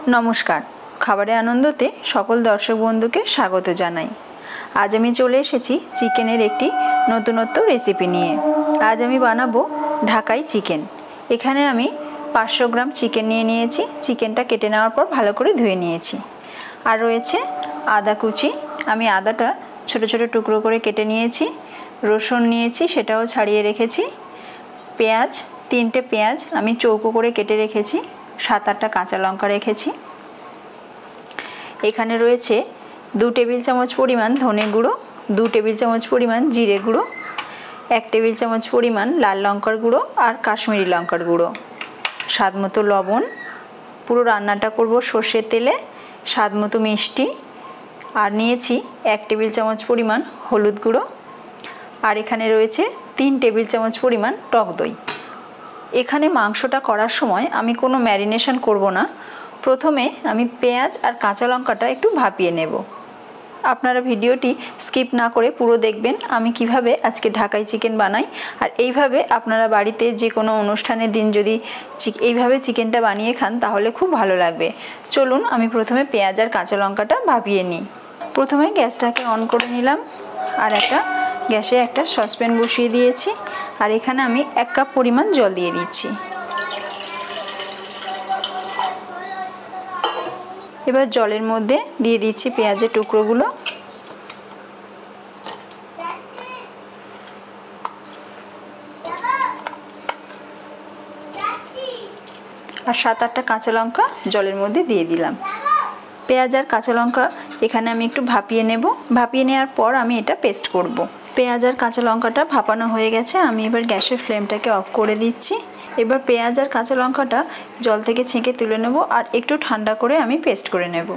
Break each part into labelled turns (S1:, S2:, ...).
S1: नमस्कार खाबारे आनंदते सकल दर्शक बंधुके स्वागत जानाई। आज आमी चले एसेछि चिकेनेर एकटी नतुनत्व रेसिपि निये। आज आमी बानाबो ढाकाई चिकेन। एखाने आमी 500 ग्राम चिकेन निये नियेछि। चिकेनटा केटे नेওয়ার पर भालो करे धुए नियेछि। आर रयेछे आदा कुचि। आमी आदाटा छोटो छोटो टुकरो करे केटे नियेछि। रसुन नियेछि, सेटाओ छाड़िये रेखेछि। पेঁয়াজ 3টে পেঁয়াজ आमी चौको करे केटे रेखेछि। 7-8টা কাঁচা লঙ্কা রেখেছি। এখানে রয়েছে 2 টেবিল চামচ পরিমাণ ধনে গুঁড়ো, 2 টেবিল চামচ পরিমাণ জিরে গুঁড়ো, 1 টেবিল চামচ পরিমাণ লাল লঙ্কার গুঁড়ো আর কাশ্মীরি লঙ্কার গুঁড়ো, স্বাদমতো লবণ। পুরো রান্নাটা করব সরষের তেলে। স্বাদমতো মিষ্টি আর নিয়েছি 1 টেবিল চামচ পরিমাণ হলুদ গুঁড়ো আর এখানে রয়েছে 3 টেবিল চামচ পরিমাণ টক দই। এখানে মাংসটা করার সময় আমি কোনো ম্যারিনেশন করব না। প্রথমে আমি পেঁয়াজ আর কাঁচা লঙ্কাটা একটু ভাপিয়ে নেব। আপনারা ভিডিওটি স্কিপ না করে পুরো দেখবেন আমি কিভাবে আজকে ঢাকাই চিকেন বানাই। আর এইভাবে আপনারা বাড়িতে যে কোনো অনুষ্ঠানের দিন যদি এইভাবে চিকেনটা বানিয়ে খান তাহলে খুব ভালো লাগবে। চলুন আমি প্রথমে পেঁয়াজ আর কাঁচা লঙ্কাটা ভাপিয়ে নিই। প্রথমে গ্যাসটাকে অন করে নিলাম আর গ্যাসে একটা সসপ্যান বসিয়ে দিয়েছি আর এখানে আমি 1 কাপ পরিমাণ জল দিয়ে দিচ্ছি। এবার জলের মধ্যে দিয়ে দিচ্ছি পেঁয়াজের টুকরোগুলো। আর 7-8টা কাঁচা লঙ্কা জলের মধ্যে দিয়ে দিলাম। পেঁয়াজ আর কাঁচা লঙ্কা এখানে আমি একটু ভাপিয়ে নেব। ভাপিয়ে নেওয়ার পর আমি এটা পেস্ট করব। পেঁয়াজ আর কাঁচা লঙ্কাটা ভাপানো হয়ে গেছে। আমি এবার গ্যাসের ফ্লেমটাকে অফ করে দিচ্ছি। এবার পেঁয়াজ আর কাঁচা লঙ্কাটা জল থেকে ছেঁকে তুলে নেব আর একটু ঠান্ডা করে আমি পেস্ট করে নেব।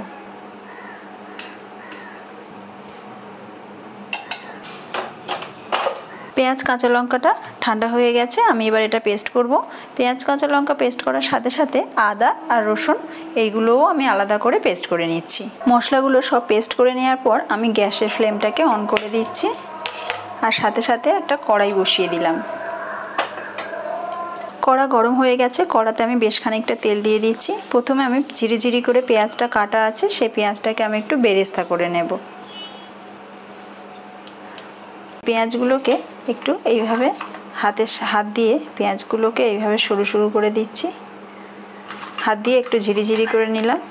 S1: পেঁয়াজ কাঁচা লঙ্কাটা ঠান্ডা হয়ে গেছে। আমি এবার এটা পেস্ট করব। পেঁয়াজ কাঁচা লঙ্কা পেস্ট করার সাথে সাথে আদা আর রসুন এইগুলোও আমি আলাদা করে পেস্ট করে নিচ্ছি। মশলাগুলো সব পেস্ট করে নেওয়ার পর আমি গ্যাসের ফ্লেমটাকে অন করে দিচ্ছি আর সাথে সাথে একটা কড়াই বসিয়ে দিলাম। কড়া গরম হয়ে গেছে। কড়াতে আমি বেশ খানিকটা তেল দিয়ে দিচ্ছি। প্রথমে আমি ঝিরিঝিরি করে পেঁয়াজটা কাটা আছে সেই পেঁয়াজটাকে আমি একটু বেরেস্তা করে নেব। পেঁয়াজগুলোকে একটু এইভাবে হাত দিয়ে পেঁয়াজগুলোকে এইভাবে সরু সরু করে দিচ্ছি। হাত দিয়ে একটু ঝিরিঝিরি করে নিলাম।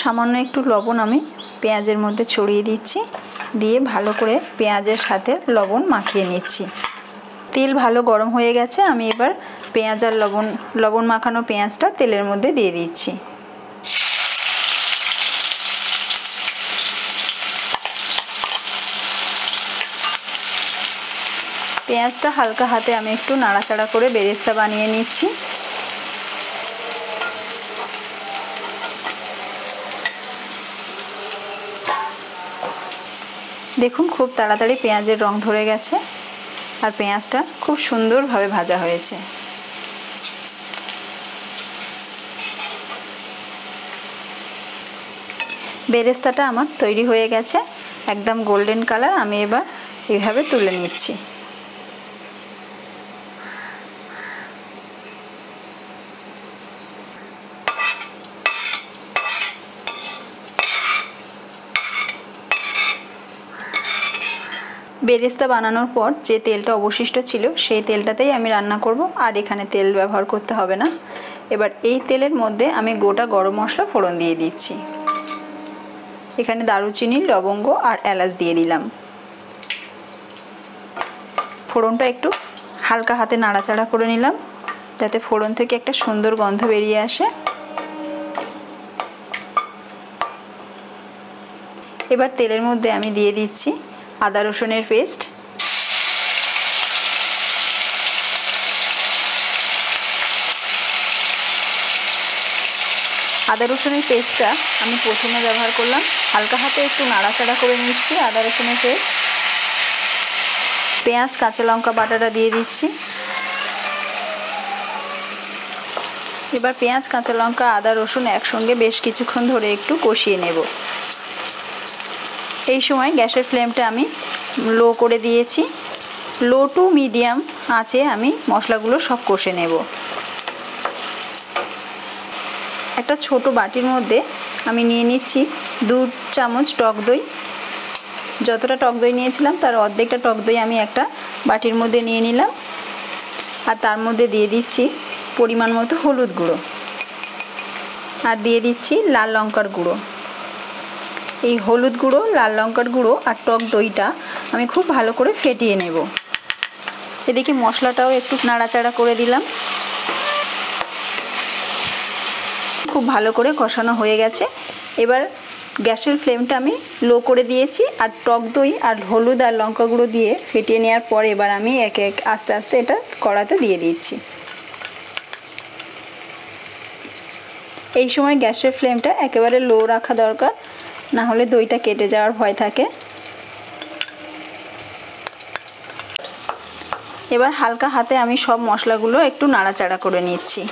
S1: সামান্য একটু লবণ আমি পেঁয়াজের মধ্যে ছড়িয়ে দিচ্ছি। দিয়ে ভালো করে পেঁয়াজের সাথে লবণ মাখিয়ে নিচ্ছি। তেল ভালো গরম হয়ে গেছে। আমি এবার পেঁয়াজ আর লবণ মাখানো পেঁয়াজটা তেলের মধ্যে দিয়ে দিচ্ছি। পেঁয়াজটা হালকা হাতে আমি একটু নাড়াচাড়া করে বেরেস্তা বানিয়ে নিচ্ছি। দেখুন খুব তাড়াতাড়ি পেঁয়াজের রং ধরে গেছে আর পেঁয়াজটা খুব সুন্দরভাবে ভাজা হয়েছে। বেরেস্তাটা আমার তৈরি হয়ে গেছে, একদম গোল্ডেন কালার। আমি এবার এইভাবে তুলে নিচ্ছি। বেরেস্তা বানানোর পর যে তেলটা অবশিষ্ট ছিল সেই তেলটাতেই আমি রান্না করব আর এখানে তেল ব্যবহার করতে হবে না। এবার এই তেলের মধ্যে আমি গোটা গরম মশলা ফোড়ন দিয়ে দিচ্ছি। এখানে দারুচিনি, লবঙ্গ আর এলাচ দিয়ে দিলাম। ফোড়নটা একটু হালকা হাতে নাড়াচাড়া করে নিলাম যাতে ফোড়ন থেকে একটা সুন্দর গন্ধ বেরিয়ে আসে। এবার তেলের মধ্যে আমি দিয়ে দিচ্ছি আদা রসুনের পেস্ট। আদা রসুনের পেস্টটা আমি প্রথমে ব্যবহার করলাম। হালকা হাতে একটু নাড়াচাড়া করে নিচ্ছি আদা রসুনের পেস্ট। পেঁয়াজ কাঁচা লঙ্কা বাটাটা দিয়ে দিচ্ছি। এবার পেঁয়াজ কাঁচা লঙ্কা আদা রসুন একসঙ্গে বেশ কিছুক্ষণ ধরে একটু কষিয়ে নেব। এই সময় গ্যাসের ফ্লেমটা আমি লো করে দিয়েছি। লো টু মিডিয়াম আঁচে আমি মশলাগুলো সব কষে নেব। একটা ছোট বাটির মধ্যে আমি নিয়ে নিচ্ছি 2 চামচ টক দই। যতটা টক দই নিয়েছিলাম তার অর্ধেকটা টক দই আমি একটা বাটির মধ্যে নিয়ে নিলাম। আর তার মধ্যে দিয়ে দিচ্ছি পরিমাণ মতো হলুদ গুঁড়ো, আর দিয়ে দিচ্ছি লাল লঙ্কার গুঁড়ো। এই হলুদ গুঁড়ো, লাল লঙ্কার গুঁড়ো আর টক দইটা আমি খুব ভালো করে ফেটিয়ে নেব। এদিকে মশলাটাও একটু নাড়াচাড়া করে দিলাম। খুব ভালো করে কষানো হয়ে গেছে। এবার গ্যাসের ফ্লেমটা আমি লো করে দিয়েছি, আর টক দই আর হলুদ আর লঙ্কা গুঁড়ো দিয়ে ফেটিয়ে নেওয়ার পর এবার আমি একে এক আস্তে আস্তে এটা কড়াতে দিয়ে দিচ্ছি। এই সময় গ্যাসের ফ্লেমটা একেবারে লো রাখা দরকার, না হলে দইটা কেটে যাওয়ার ভয় থাকে। এবার হালকা হাতে আমি সব মশলাগুলো একটু নাড়াচাড়া করে নিচ্ছি।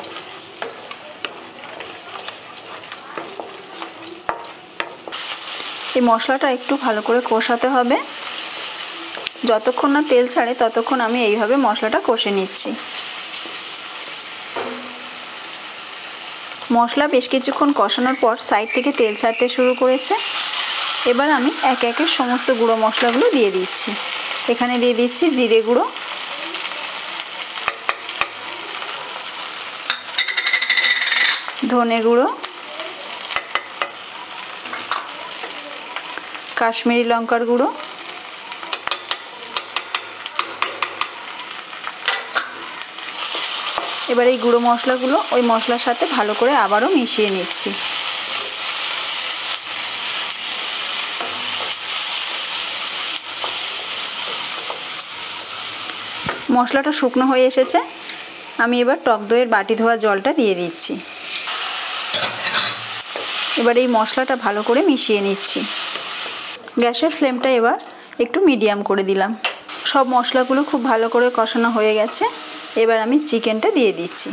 S1: এই মশলাটা একটু ভালো করে কষাতে হবে। যতক্ষণ না তেল ছাড়ে ততক্ষণ আমি এইভাবে মশলাটা কষে নিচ্ছি। মশলা বেশ কিছুক্ষণ কষানোর পর সাইড থেকে তেল ছাড়তে শুরু করেছে। এবার আমি একে একে সমস্ত গুঁড়ো মশলাগুলো দিয়ে দিচ্ছি। এখানে দিয়ে দিচ্ছি জিরে গুঁড়ো, ধনে গুঁড়ো, কাশ্মীরি লঙ্কার গুঁড়ো, এবার এই গুঁড়ো মশলাগুলো ওই মশলার সাথে ভালো করে আবারও মিশিয়ে নিচ্ছি। মশলাটা শুকনো হয়ে এসেছে। আমি এবার টক দইয়ের বাটি ধোয়া জলটা দিয়ে দিচ্ছি। এবার এই মশলাটা ভালো করে মিশিয়ে নিচ্ছি। গ্যাসের ফ্লেমটা এবার একটু মিডিয়াম করে দিলাম। সব মশলাগুলো খুব ভালো করে কষানো হয়ে গেছে। এবার আমি চিকেনটা দিয়ে দিচ্ছি।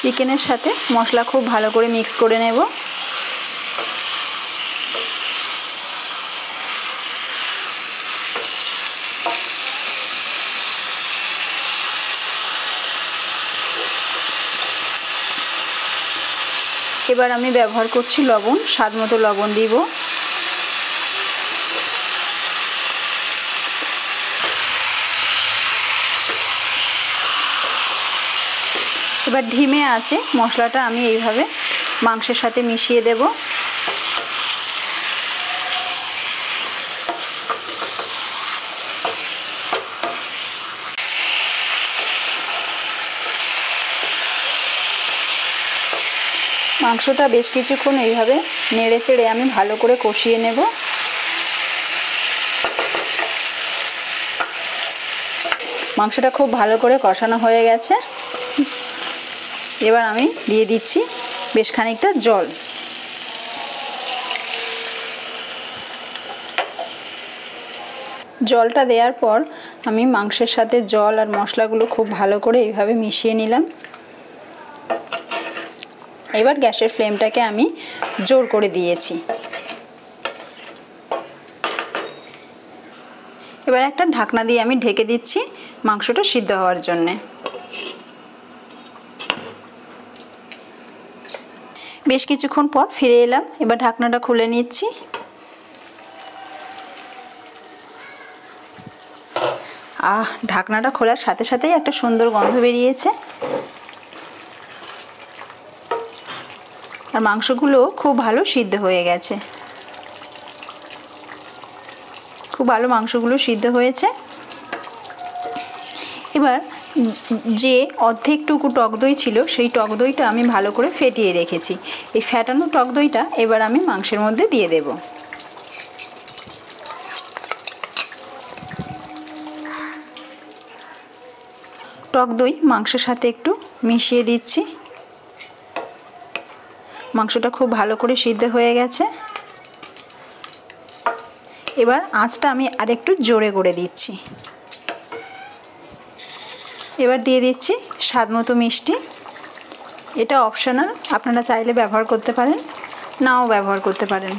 S1: চিকেনের সাথে মশলা খুব ভালো করে মিক্স করে নেব। এবার আমি ব্যবহার করছি লবণ, স্বাদ মতো লবণ দিব। এবার ধিমে আঁচে মশলাটা আমি এইভাবে মাংসের সাথে মিশিয়ে দেব। মাংসটা বেশ কিছুক্ষণ এইভাবে নেড়ে চেড়ে আমি ভালো করে কষিয়ে নেব। মাংসটা খুব ভালো করে কষানো হয়ে গেছে। এবার আমি দিয়ে দিচ্ছি বেশ খানিকটা জল। জলটা দেওয়ার পর আমি মাংসের সাথে জল আর মশলাগুলো খুব ভালো করে এইভাবে মিশিয়ে নিলাম। এবার গ্যাসের ফ্লেমটাকে আমি জোর করে দিয়েছি। এবার একটা ঢাকনা দিয়ে আমি ঢেকে দিচ্ছি মাংসটা সিদ্ধ হওয়ার জন্যে। বেশ কিছুক্ষণ পর ফিরে এলাম। এবার ঢাকনাটা খুলে নিচ্ছি। ঢাকনাটা খোলার সাথে সাথেই একটা সুন্দর গন্ধ বেরিয়েছে। আর মাংসগুলো খুব ভালো সিদ্ধ হয়ে গেছে। খুব ভালো মাংসগুলো সিদ্ধ হয়েছে। এবার যে অর্ধেকটুকু টক দই ছিল সেই টক দইটা আমি ভালো করে ফেটিয়ে রেখেছি। এই ফেটানো টক দইটা এবার আমি মাংসের মধ্যে দিয়ে দেব। টক দই মাংসের সাথে একটু মিশিয়ে দিচ্ছি। মাংসটা খুব ভালো করে সিদ্ধ হয়ে গেছে। এবার আঁচটা আমি আরেকটু জোরে করে দিচ্ছি। এবার দিয়ে দিচ্ছি স্বাদ মতো মিষ্টি। এটা অপশনাল, আপনারা চাইলে ব্যবহার করতে পারেন, নাও ব্যবহার করতে পারেন।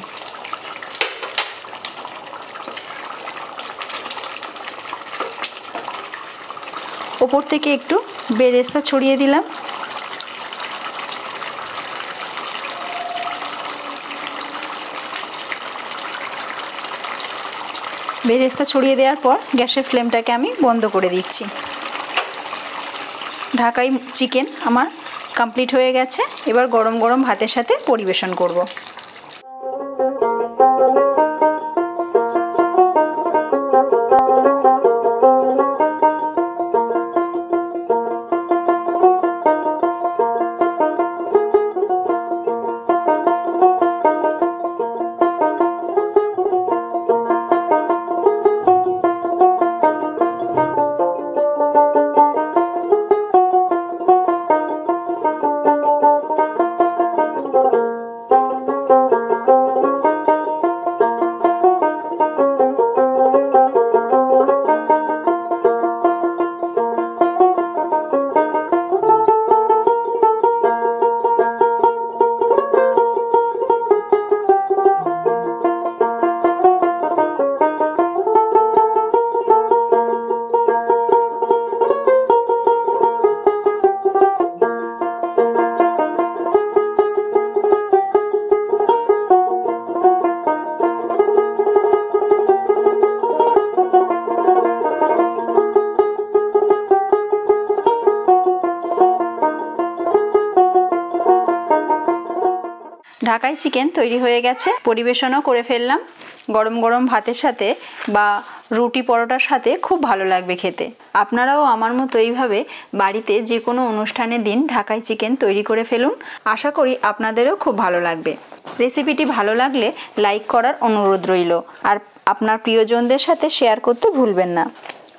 S1: ওপর থেকে একটু বেরেস্তা ছড়িয়ে দিলাম। বেরেস্তা ছড়িয়ে দেওয়ার পর গ্যাসের ফ্লেমটাকে আমি বন্ধ করে দিচ্ছি। ঢাকাই চিকেন আমার কমপ্লিট হয়ে গেছে। এবার গরম গরম ভাতের সাথে পরিবেশন করব। ঢাকাই চিকেন তৈরি হয়ে গেছে, পরিবেশনও করে ফেললাম। গরম গরম ভাতের সাথে বা রুটি পরোটার সাথে খুব ভালো লাগবে খেতে। আপনারাও আমার মতো এইভাবে বাড়িতে যে কোনো অনুষ্ঠানের দিন ঢাকাই চিকেন তৈরি করে ফেলুন। আশা করি আপনাদেরও খুব ভালো লাগবে। রেসিপিটি ভালো লাগলে লাইক করার অনুরোধ রইল, আর আপনার প্রিয়জনদের সাথে শেয়ার করতে ভুলবেন না।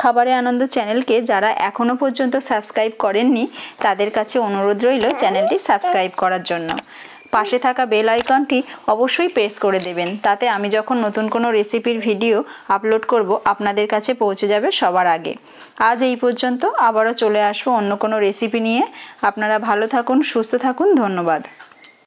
S1: খাবারে আনন্দ চ্যানেলকে যারা এখনও পর্যন্ত সাবস্ক্রাইব করেননি তাদের কাছে অনুরোধ রইল চ্যানেলটি সাবস্ক্রাইব করার জন্য। পাশে থাকা বেল আইকনটি অবশ্যই প্রেস করে দেবেন, তাতে আমি যখন নতুন কোনো রেসিপির ভিডিও আপলোড করব আপনাদের কাছে পৌঁছে যাবে সবার আগে। আজ এই পর্যন্ত, আবারও চলে আসবো অন্য কোনো রেসিপি নিয়ে। আপনারা ভালো থাকুন, সুস্থ থাকুন, ধন্যবাদ।